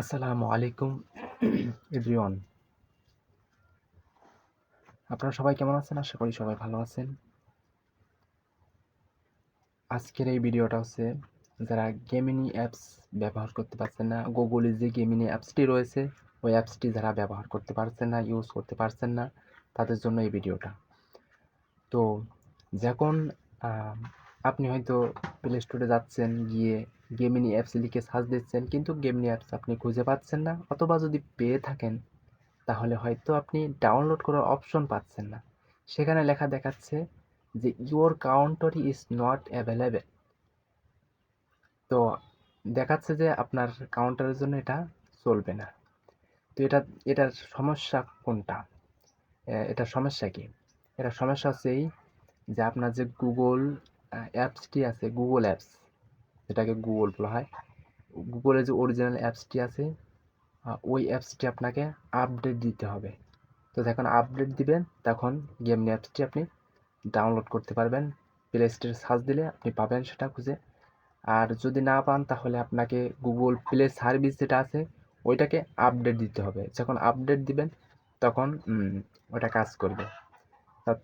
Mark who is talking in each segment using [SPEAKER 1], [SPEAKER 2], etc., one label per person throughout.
[SPEAKER 1] আসসালামু আলাইকুম এভরিওয়ান। আপনারা সবাই কেমন আছেন? আশা করি সবাই ভালো আছেন। আজকের এই ভিডিওটা হচ্ছে যারা গেমিনি অ্যাপস ব্যবহার করতে পারছেন না, গুগলের যে গেমিনি অ্যাপসটি রয়েছে ওই অ্যাপসটি যারা ব্যবহার করতে পারছেন না, ইউজ করতে পারছেন না, তাদের জন্য এই ভিডিওটা। তো যখন আপনি হয়তো প্লে স্টোরে যাচ্ছেন, গিয়ে গেমিনি অ্যাপস লিখে সার্চ দিচ্ছেন, কিন্তু গেমিনি অ্যাপস আপনি খুঁজে পাচ্ছেন না, অথবা যদি পেয়ে থাকেন তাহলে হয়তো আপনি ডাউনলোড করার অপশন পাচ্ছেন না। সেখানে লেখা দেখাচ্ছে যে your counter is not available. তো দেখাচ্ছে যে আপনার কাউন্টারের জন্য এটা চলবে না। তো এটার সমস্যা কোনটা? এটার সমস্যা কি? এটার সমস্যা হচ্ছে এই যে আপনার যে গুগল অ্যাপসটি আছে, গুগল অ্যাপস, যেটাকে গুগল বলা হয়, গুগলের যে অরিজিনাল অ্যাপসটি আছে ওই অ্যাপসটি আপনাকে আপডেট দিতে হবে। তো যখন আপডেট দিবেন তখন গেমনি অ্যাপসটি আপনি ডাউনলোড করতে পারবেন। প্লে স্টোরে সার্চ দিলে আপনি পাবেন সেটা খুঁজে। আর যদি না পান তাহলে আপনাকে গুগল প্লে সার্ভিস যেটা আছে ওইটাকে আপডেট দিতে হবে। যখন আপডেট দিবেন তখন ওটা কাজ করবে।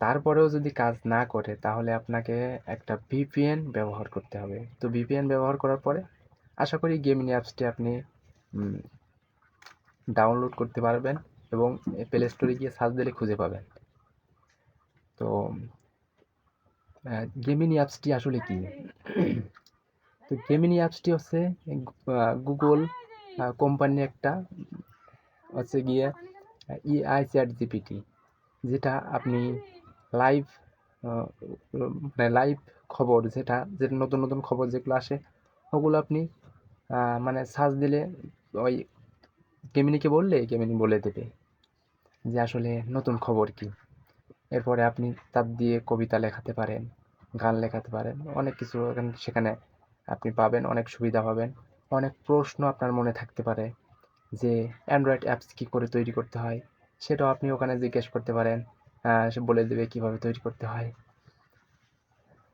[SPEAKER 1] তারপরেও যদি কাজ না করে তাহলে আপনাকে একটা ভিপিএন ব্যবহার করতে হবে। তো ভিপিএন ব্যবহার করার পরে আশা করি গেমিনি অ্যাপসটি আপনি ডাউনলোড করতে পারবেন এবং প্লে স্টোরে গিয়ে সার্চ দিলে খুঁজে পাবেন। তো গেমিনি অ্যাপসটি আসলে কি? তো গেমিনি অ্যাপসটি হচ্ছে গুগল কোম্পানির একটা হচ্ছে গিয়ে এআই চ্যাট জিপিটি, যেটা আপনি লাইভ মানে লাইভ খবর, যেটা যেটা নতুন নতুন খবর যেগুলো আসে ওগুলো আপনি মানে সার্চ দিলে ওই গেমিনিকে বললে গেমিনি বলে দেবে যে আসলে নতুন খবর কি। এরপরে আপনি তার দিয়ে কবিতা লেখাতে পারেন, গান লেখাতে পারেন, অনেক কিছু সেখানে আপনি পাবেন, অনেক সুবিধা পাবেন। অনেক প্রশ্ন আপনার মনে থাকতে পারে যে অ্যান্ড্রয়েড অ্যাপস কী করে তৈরি করতে হয়, সেটাও আপনি ওখানে জিজ্ঞেস করতে পারেন, সে বলে দেবে কীভাবে তৈরি করতে হয়।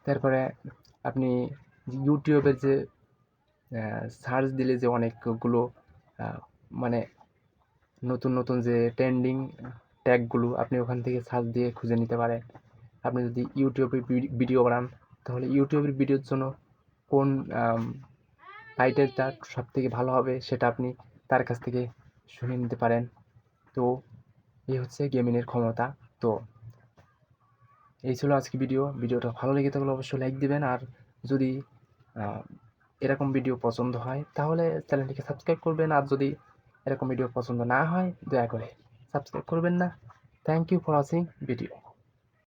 [SPEAKER 1] তারপরে আপনি ইউটিউবের যে সার্চ দিলে যে অনেকগুলো মানে নতুন নতুন যে ট্রেন্ডিং ট্যাগগুলো আপনি ওখান থেকে সার্চ দিয়ে খুঁজে নিতে পারেন। আপনি যদি ইউটিউবে ভিডিও বানান তাহলে ইউটিউবের ভিডিওর জন্য কোন টাইটেলটা সব থেকে ভালো হবে সেটা আপনি তার কাছ থেকে শুনে নিতে পারেন। তো এই হচ্ছে গেমিংয়ের ক্ষমতা। তো এই ছিল আজকে ভিডিওটা ভালো লেগে থাকলে অবশ্যই লাইক দিবেন। আর যদি এরকম ভিডিও পছন্দ হয় তাহলে চ্যানেলটিকে সাবস্ক্রাইব করবেন। আর যদি এরকম ভিডিও পছন্দ না হয় দয়া করে সাবস্ক্রাইব করবেন না। Thank you for watching video.